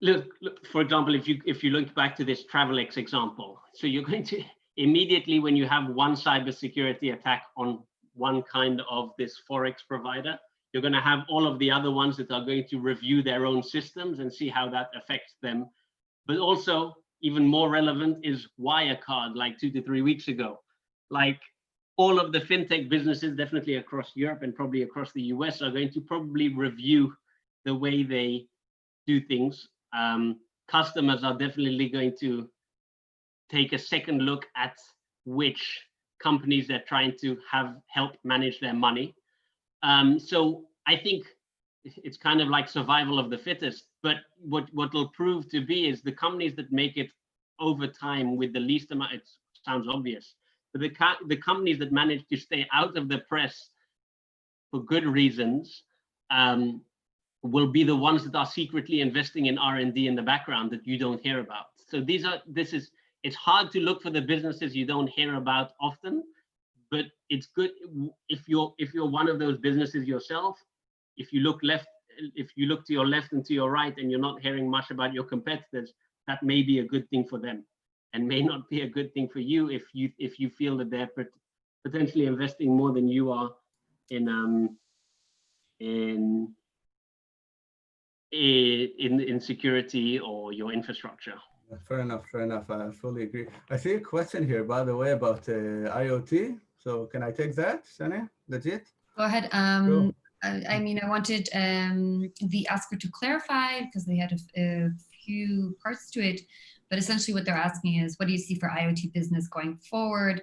look, for example, if you look back to this Travelex example, so you're going to immediately, when you have one cybersecurity attack on one kind of this Forex provider, you're going to have all of the other ones that are going to review their own systems and see how that affects them. But also, even more relevant is Wirecard, like 2 to 3 weeks ago. Like all of the fintech businesses, definitely across Europe and probably across the US, are going to probably review the way they do things. Customers are definitely going to take a second look at which companies they're trying to help manage their money. So I think it's kind of like survival of the fittest, but what will prove to be is the companies that make it over time with the least amount, it sounds obvious, but the companies that manage to stay out of the press for good reasons will be the ones that are secretly investing in R&D in the background that you don't hear about. So it's hard to look for the businesses you don't hear about often, but it's good if you're one of those businesses yourself. If you look to your left and to your right and you're not hearing much about your competitors, that may be a good thing for them, and may not be a good thing for you if you feel that they're potentially investing more than you are in security or your infrastructure. Fair enough. I fully agree. I see a question here, by the way, about IoT. So can I take that, Shterny? Legit? Go ahead. Cool. I mean, I wanted the asker to clarify because they had a few parts to it, but essentially what they're asking is, what do you see for IoT business going forward,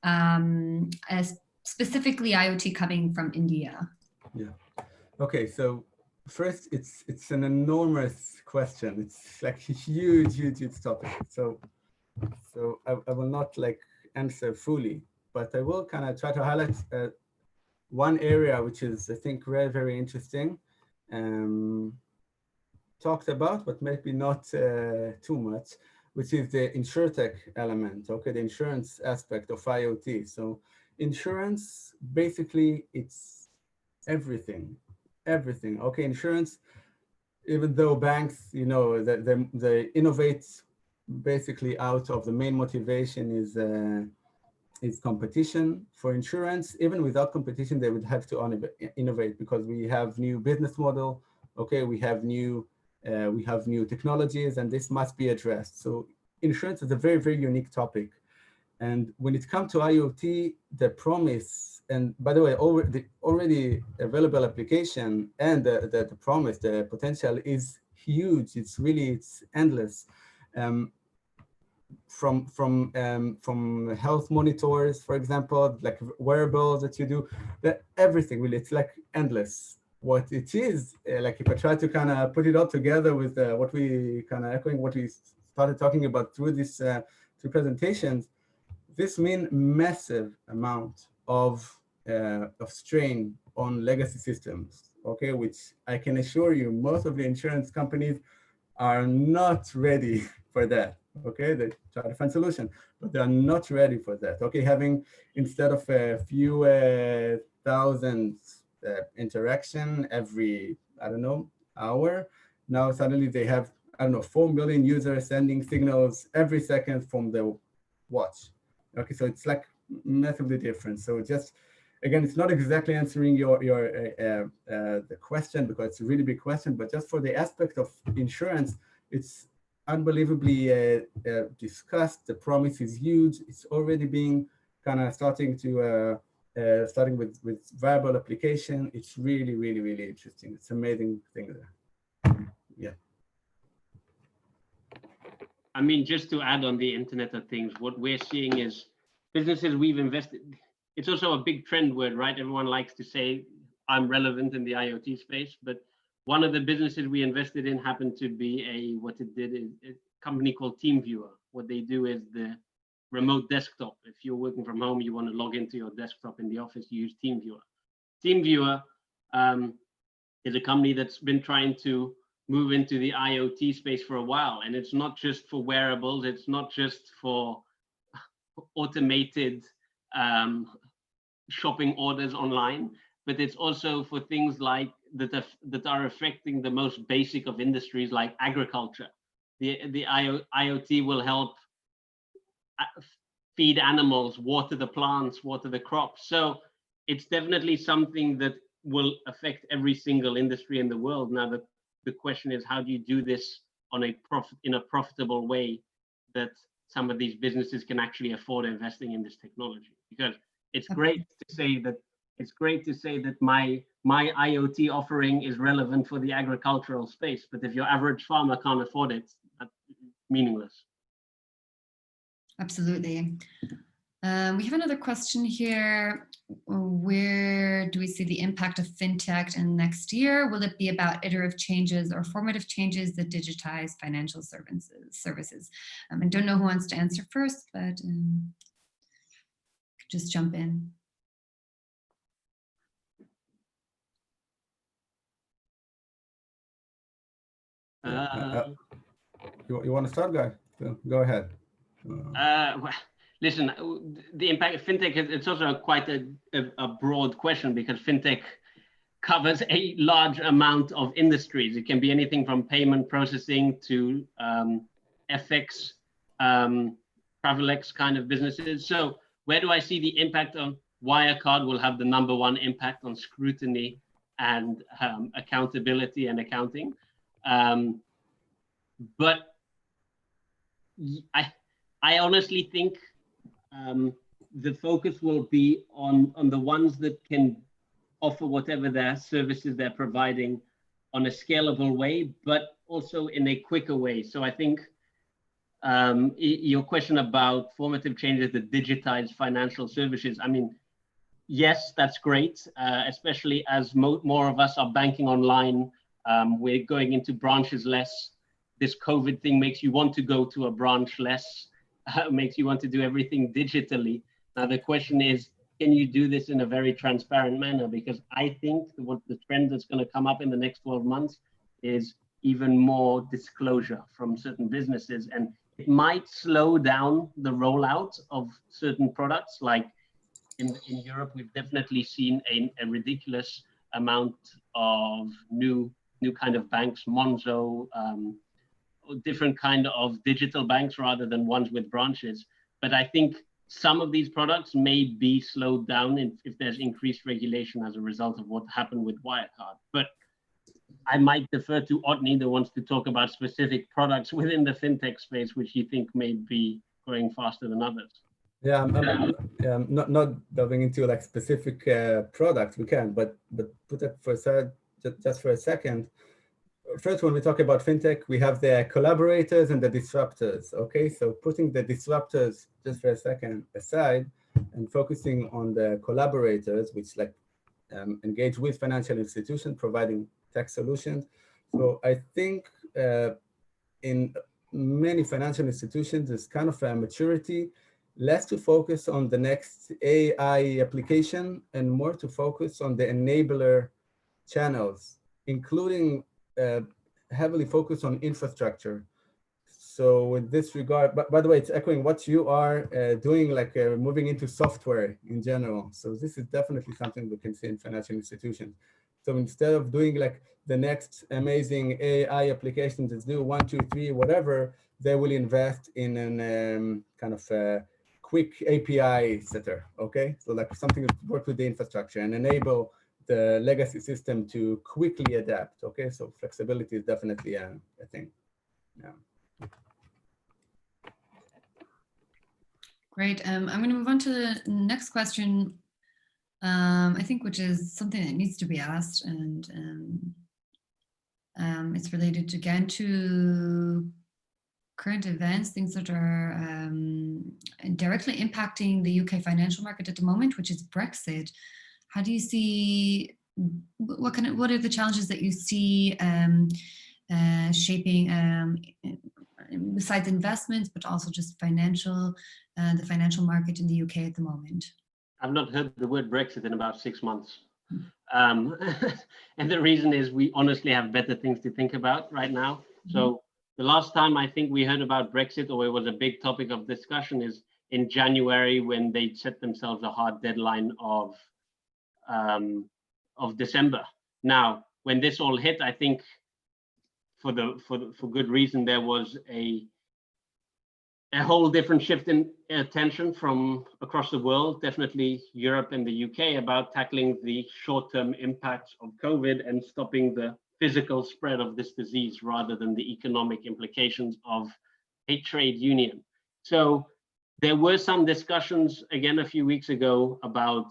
as specifically IoT coming from India? Yeah. Okay. So first, it's an enormous question. It's like a huge topic. So I will not like answer fully, but I will kind of try to highlight one area which is, I think, very, very interesting, talked about, but maybe not too much, which is the insurtech element, okay, the insurance aspect of IoT. So insurance, basically, it's everything, okay, insurance, even though banks, you know, they innovate basically out of the main motivation is competition. For insurance, even without competition, they would have to innovate because we have new business model. Okay, we have new technologies, and this must be addressed. So insurance is a very, very unique topic. And when it comes to IoT, the promise, and by the way, the already available application and the promise, the potential is huge. It's endless. From health monitors, for example, like wearables that you do, that everything really, it's like endless. What it is, like if I try to kind of put it all together with what we kind of echoing what we started talking about through these two presentations, this means massive amount of strain on legacy systems, okay, which I can assure you most of the insurance companies are not ready for that. Okay, they try to find solution, but they are not ready for that. Okay, having instead of a few thousand interaction every, I don't know, hour, now suddenly they have, I don't know, 4 million users sending signals every second from the watch. Okay, so it's like massively different. So just again, it's not exactly answering the question because it's a really big question, but just for the aspect of insurance, it's unbelievably discussed. The promise is huge. It's already being kind of starting with viable application. It's really, really, really interesting. It's an amazing thing there. Yeah. I mean, just to add on the Internet of Things, what we're seeing is businesses we've invested. it's also a big trend word, right? Everyone likes to say I'm relevant in the IoT space, but one of the businesses we invested in happened to be a company called TeamViewer. What they do is the remote desktop. If you're working from home, you want to log into your desktop in the office, you use TeamViewer. TeamViewer is a company that's been trying to move into the IoT space for a while. And it's not just for wearables, it's not just for automated shopping orders online, but it's also for things like that are affecting the most basic of industries like agriculture. The IoT will help feed animals, water the plants, water the crops. So it's definitely something that will affect every single industry in the world. Now, the question is, how do you do this in a profitable way that some of these businesses can actually afford investing in this technology? Because it's great to say that my IoT offering is relevant for the agricultural space, but if your average farmer can't afford it, that's meaningless. Absolutely. We have another question here. Where do we see the impact of fintech in next year? Will it be about iterative changes or formative changes that digitize financial services? I don't know who wants to answer first, but just jump in. You want to start, guy? Go ahead. Well, listen, the impact of fintech, it's also quite a broad question, because fintech covers a large amount of industries. It can be anything from payment processing to FX, Travel-X kind of businesses. So where do I see the impact on Wirecard? Will have the #1 impact on scrutiny and accountability and accounting. But I honestly think the focus will be on the ones that can offer whatever their services they're providing on a scalable way, but also in a quicker way. So I think your question about formative changes that digitize financial services, I mean, yes, that's great, especially as more of us are banking online. We're going into branches less. This COVID thing makes you want to go to a branch less, makes you want to do everything digitally. Now, the question is, can you do this in a very transparent manner? Because I think what the trend that's going to come up in the next 12 months is even more disclosure from certain businesses. And it might slow down the rollout of certain products. Like in Europe, we've definitely seen a ridiculous amount of new kind of banks, Monzo, different kind of digital banks rather than ones with branches. But I think some of these products may be slowed down if there's increased regulation as a result of what happened with Wirecard. But I might defer to Otni, that wants to talk about specific products within the fintech space, which you think may be growing faster than others. Yeah, I'm not delving into like specific products. We can, but put that for just for a second. First, when we talk about fintech, we have the collaborators and the disruptors. Okay, so putting the disruptors just for a second aside and focusing on the collaborators, which like engage with financial institutions providing tech solutions. So I think in many financial institutions, there's kind of a maturity, less to focus on the next AI application and more to focus on the enabler channels, including heavily focused on infrastructure. So in this regard, by the way, it's echoing what you are doing, like moving into software in general. So this is definitely something we can see in financial institutions. So instead of doing like the next amazing AI application that's do 1, 2, 3, whatever, they will invest in an kind of quick API setter, okay? So like something that works with the infrastructure and enable the legacy system to quickly adapt, okay? So flexibility is definitely a thing, yeah. Great, I'm gonna move on to the next question, I think, which is something that needs to be asked, and it's related again to current events, things that are directly impacting the UK financial market at the moment, which is Brexit. How do you see, what are the challenges that you see shaping, besides investments, but also just the financial market in the UK at the moment? I've not heard the word Brexit in about 6 months. And the reason is we honestly have better things to think about right now. So the last time I think we heard about Brexit, or it was a big topic of discussion, is in January, when they set themselves a hard deadline of December. Now, when this all hit, I think for good reason, there was a whole different shift in attention from across the world, definitely Europe and the UK, about tackling the short-term impacts of COVID and stopping the physical spread of this disease rather than the economic implications of a trade union. So there were some discussions again a few weeks ago about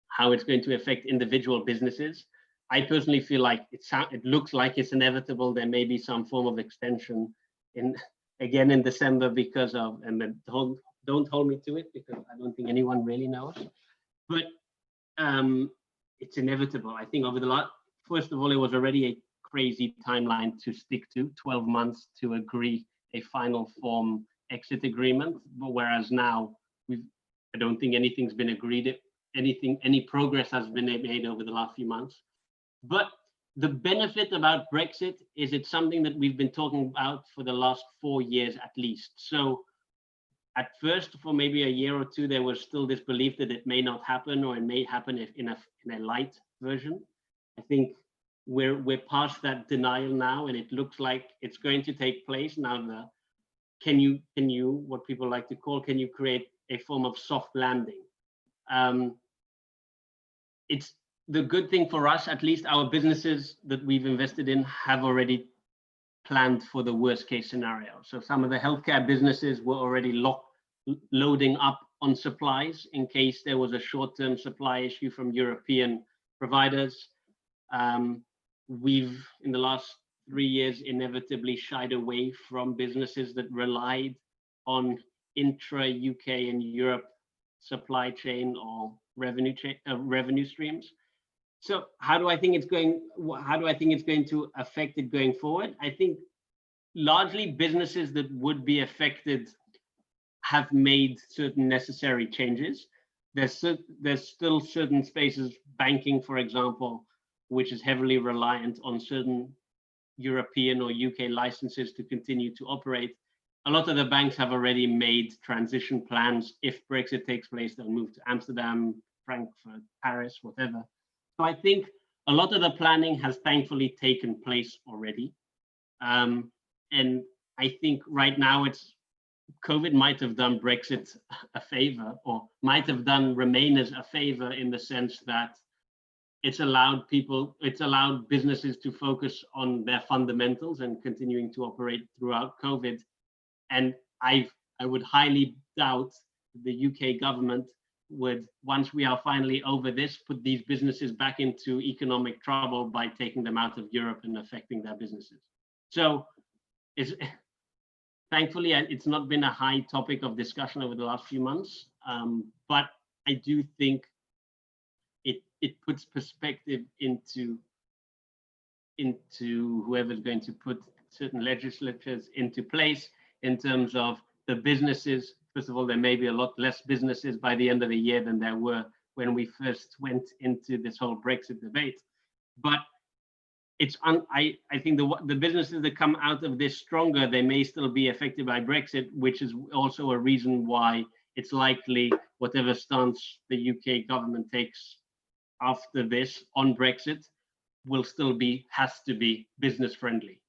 how it's going to affect individual businesses. I personally feel like it looks like it's inevitable. There may be some form of extension again in December because of, and then don't hold me to it because I don't think anyone really knows, but it's inevitable. I think over the last, first of all, it was already a crazy timeline to stick to, 12 months to agree a final form exit agreement, but whereas now I don't think anything's been agreed, any progress has been made over the last few months. But the benefit about Brexit is it's something that we've been talking about for the last 4 years at least. So at first, for maybe a year or two, there was still this belief that it may not happen, or it may happen in a light version. I think we're past that denial now, and it looks like it's going to take place now. Can you what people like to call, can you create a form of soft landing? It's the good thing for us, at least our businesses that we've invested in have already planned for the worst case scenario. So some of the healthcare businesses were already loading up on supplies in case there was a short-term supply issue from European providers. We've, in the last 3 years, inevitably shied away from businesses that relied on intra-UK and Europe supply chain or revenue streams. So how do I think it's going to affect it going forward? I think largely businesses that would be affected have made certain necessary changes. There's still certain spaces, banking, for example, which is heavily reliant on certain European or UK licenses to continue to operate. A lot of the banks have already made transition plans. If Brexit takes place, they'll move to Amsterdam, Frankfurt, Paris, whatever. So I think a lot of the planning has thankfully taken place already. And I think right now COVID might have done Brexit a favor, or might have done Remainers a favor, in the sense that it's allowed businesses to focus on their fundamentals and continuing to operate throughout COVID. And I would highly doubt the UK government would, once we are finally over this, put these businesses back into economic trouble by taking them out of Europe and affecting their businesses. So thankfully, it's not been a high topic of discussion over the last few months, but I do think it puts perspective into whoever's going to put certain legislatures into place in terms of the businesses. First of all, there may be a lot less businesses by the end of the year than there were when we first went into this whole Brexit debate. But I think the businesses that come out of this stronger, they may still be affected by Brexit, which is also a reason why it's likely whatever stance the UK government takes after this on Brexit has to be business friendly.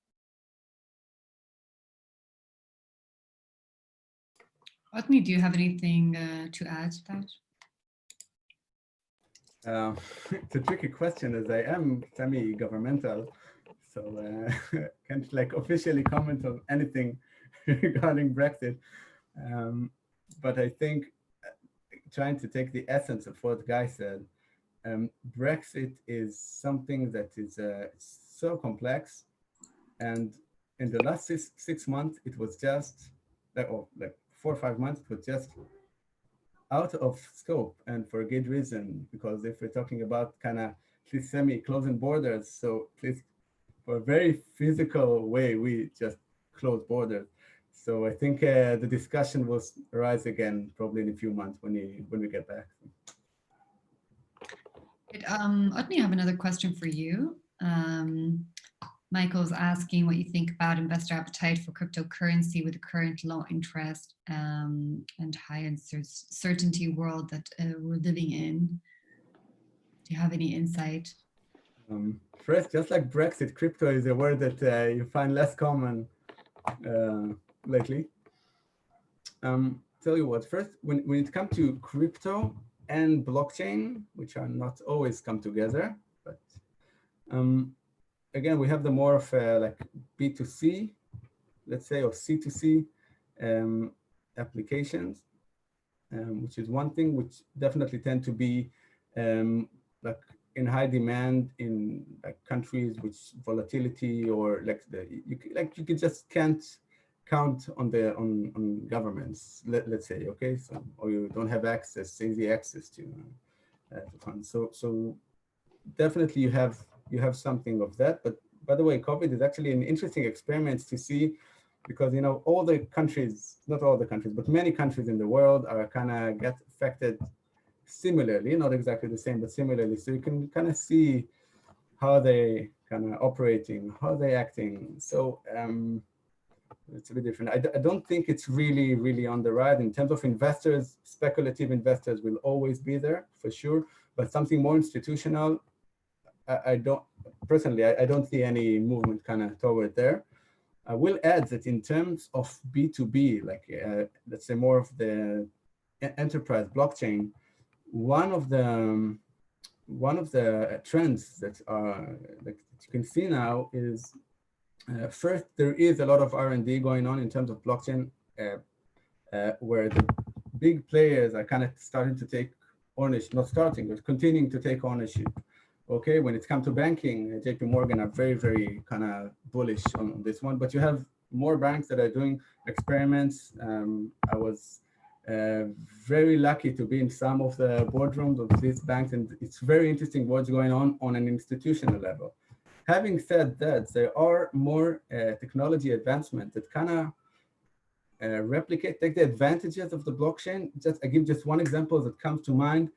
Otni, do you have anything to add to that? It's a tricky question, as I am semi-governmental, so can't officially comment on anything regarding Brexit. But I think, trying to take the essence of what Guy said, Brexit is something that is so complex, and in the last six months, it was just like 4 or 5 months, it was just out of scope, and for a good reason, because if we're talking about kind of semi-closing borders, so at least for a very physical way, we just close borders. So I think the discussion will arise again probably in a few months when we get back. Otni, I have another question for you. Michael's asking what you think about investor appetite for cryptocurrency with the current low interest and high uncertainty world that we're living in. Do you have any insight? First, just like Brexit, crypto is a word that you find less common lately. Tell you what, first, when it comes to crypto and blockchain, which are not always come together, but again, we have the more of like B2C, let's say, or C2C applications, which is one thing which definitely tend to be like in high demand in like countries which volatility or like you just can't count on governments, let's say, okay, so or you don't have easy access to funds. So definitely you have something of that. But by the way, COVID is actually an interesting experiment to see, because all the countries, not all the countries, but many countries in the world are kind of get affected similarly, not exactly the same, but similarly. So you can kind of see how they kind of operating, how they acting. So it's a bit different. I don't think it's really on the rise. In terms of investors, speculative investors will always be there for sure, but something more institutional, I don't see any movement kind of toward there. I will add that in terms of B2B, like let's say more of the enterprise blockchain, one of the trends that you can see now is first, there is a lot of R&D going on in terms of blockchain, where the big players are kind of starting to take ownership, not starting, but continuing to take ownership. Okay, when it comes to banking, JP Morgan are very kind of bullish on this one, but you have more banks that are doing experiments. I was very lucky to be in some of the boardrooms of these banks, and it's very interesting what's going on an institutional level. Having said that, there are more technology advancements that kind of take the advantages of the blockchain. I give just one example that comes to mind.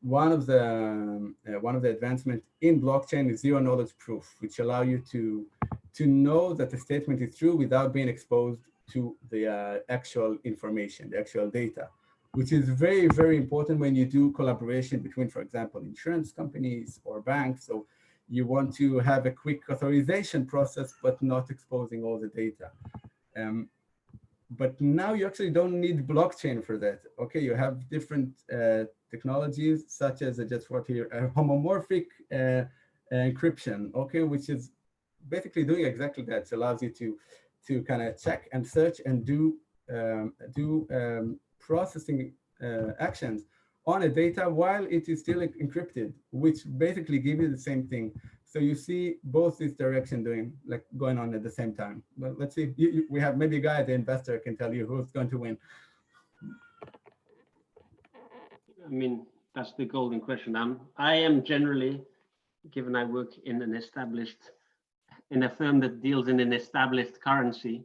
One of the advancements in blockchain is zero knowledge proof, which allow you to know that the statement is true without being exposed to the actual information, the actual data, which is very important when you do collaboration between, for example, insurance companies or banks. So you want to have a quick authorization process, but not exposing all the data. But now you actually don't need blockchain for that. Okay, you have different technologies, such as I just wrote here, homomorphic encryption, okay, which is basically doing exactly that. It allows you to kind of check and search and do processing actions on a data while it is still encrypted, which basically gives you the same thing. So you see both this direction going on at the same time. But let's see, we have maybe a guy, the investor, can tell you who's going to win. I mean, that's the golden question. I am generally, given I work in a firm that deals in an established currency,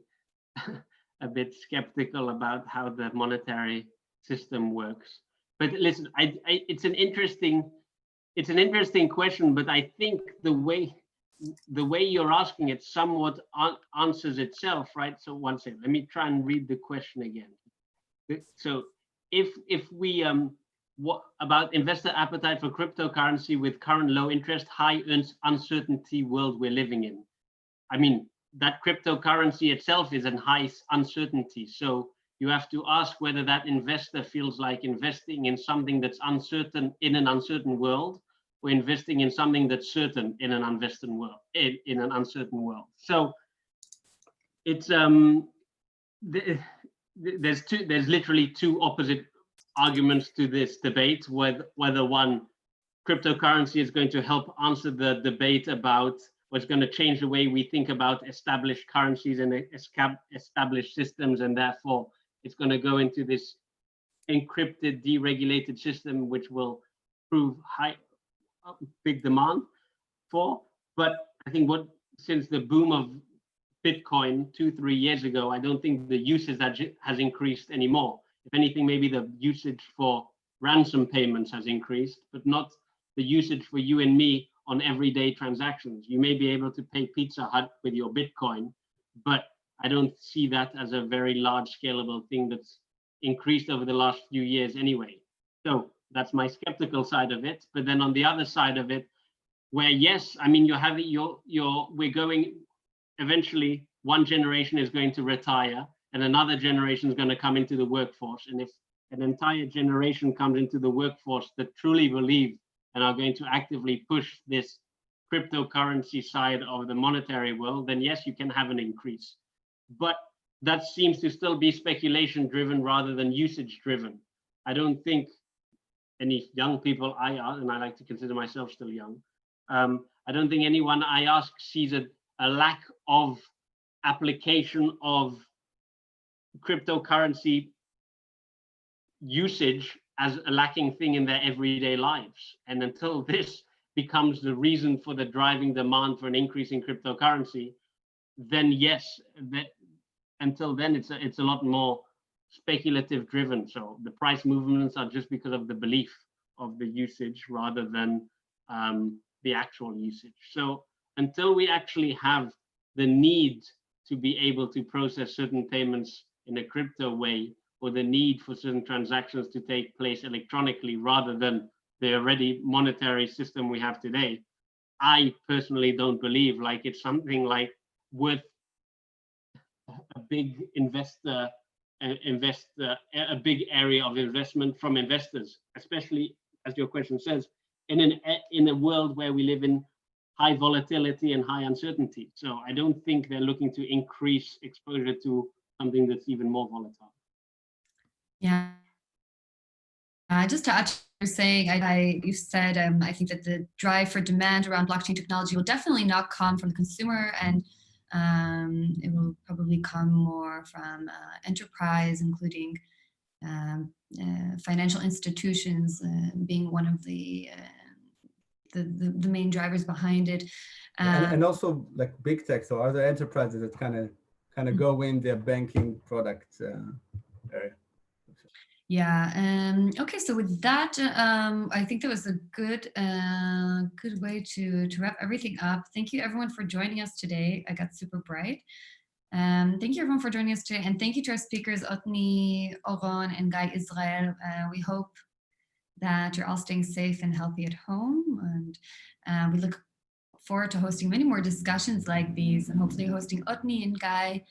a bit skeptical about how the monetary system works. But listen, it's an interesting question, but I think the way you're asking it somewhat answers itself, right? So one second, let me try and read the question again. So if we what about investor appetite for cryptocurrency with current low interest, high uncertainty world we're living in? I mean, that cryptocurrency itself is in high uncertainty. So you have to ask whether that investor feels like investing in something that's uncertain in an uncertain world, or investing in something that's certain in an uncertain world. So it's there's literally two opposite arguments to this debate, whether one, cryptocurrency is going to help answer the debate about or it's going to change the way we think about established currencies and established systems, and therefore it's going to go into this encrypted, deregulated system, which will prove big demand for. But I think since the boom of Bitcoin 2-3 years ago, I don't think the usage has increased anymore. If anything, maybe the usage for ransom payments has increased, but not the usage for you and me on everyday transactions. You may be able to pay Pizza Hut with your Bitcoin, but I don't see that as a very large scalable thing that's increased over the last few years anyway. So that's my skeptical side of it. But then on the other side of it, where yes, I mean, we're going, eventually one generation is going to retire and another generation is going to come into the workforce. And if an entire generation comes into the workforce that truly believe and are going to actively push this cryptocurrency side of the monetary world, then yes, you can have an increase. But that seems to still be speculation driven rather than usage driven. I don't think any young people and I like to consider myself still young, I don't think anyone I ask sees a lack of application of cryptocurrency usage as a lacking thing in their everyday lives. And until this becomes the reason for the driving demand for an increase in cryptocurrency, then yes, until then it's a lot more speculative driven. So the price movements are just because of the belief of the usage rather than the actual usage. So until we actually have the need to be able to process certain payments in a crypto way, or the need for certain transactions to take place electronically rather than the already monetary system we have today, I personally don't believe like it's something like worth a big a big area of investment from investors, especially as your question says, in a world where we live in high volatility and high uncertainty. So I don't think they're looking to increase exposure to something that's even more volatile. Yeah. Just to add to what you're saying, you said, I think that the drive for demand around blockchain technology will definitely not come from the consumer, and it will probably come more from enterprise, including financial institutions being one of the main drivers behind it. And also like big tech, so other enterprises that kind of go in their banking product area. Yeah. Okay. So with that, I think that was a good way to wrap everything up. Thank you everyone for joining us today. I got super bright. Thank you everyone for joining us today, and thank you to our speakers, Otni, Oron, and Guy Israel. We hope that you're all staying safe and healthy at home, and we look forward to hosting many more discussions like these, and hopefully hosting Otni and Guy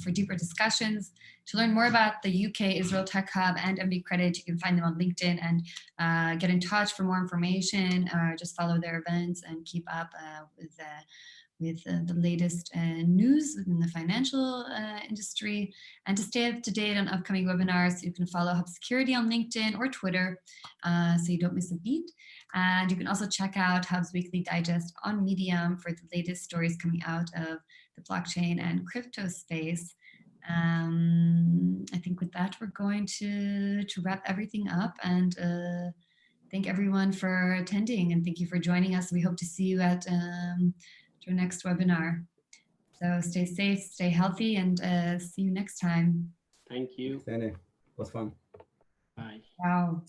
for deeper discussions. To learn more about the UK Israel TechHub and MB Credit, you can find them on LinkedIn and get in touch for more information, or just follow their events and keep up with the latest news within the financial industry. And to stay up to date on upcoming webinars, you can follow Hub Security on LinkedIn or Twitter so you don't miss a beat. And you can also check out Hub's weekly digest on Medium for the latest stories coming out of the blockchain and crypto space. I think with that, we're going to wrap everything up, and thank everyone for attending, and thank you for joining us. We hope to see you at our next webinar. So stay safe, stay healthy, and see you next time. Thank you. Shterny, it was fun. Bye. Ciao.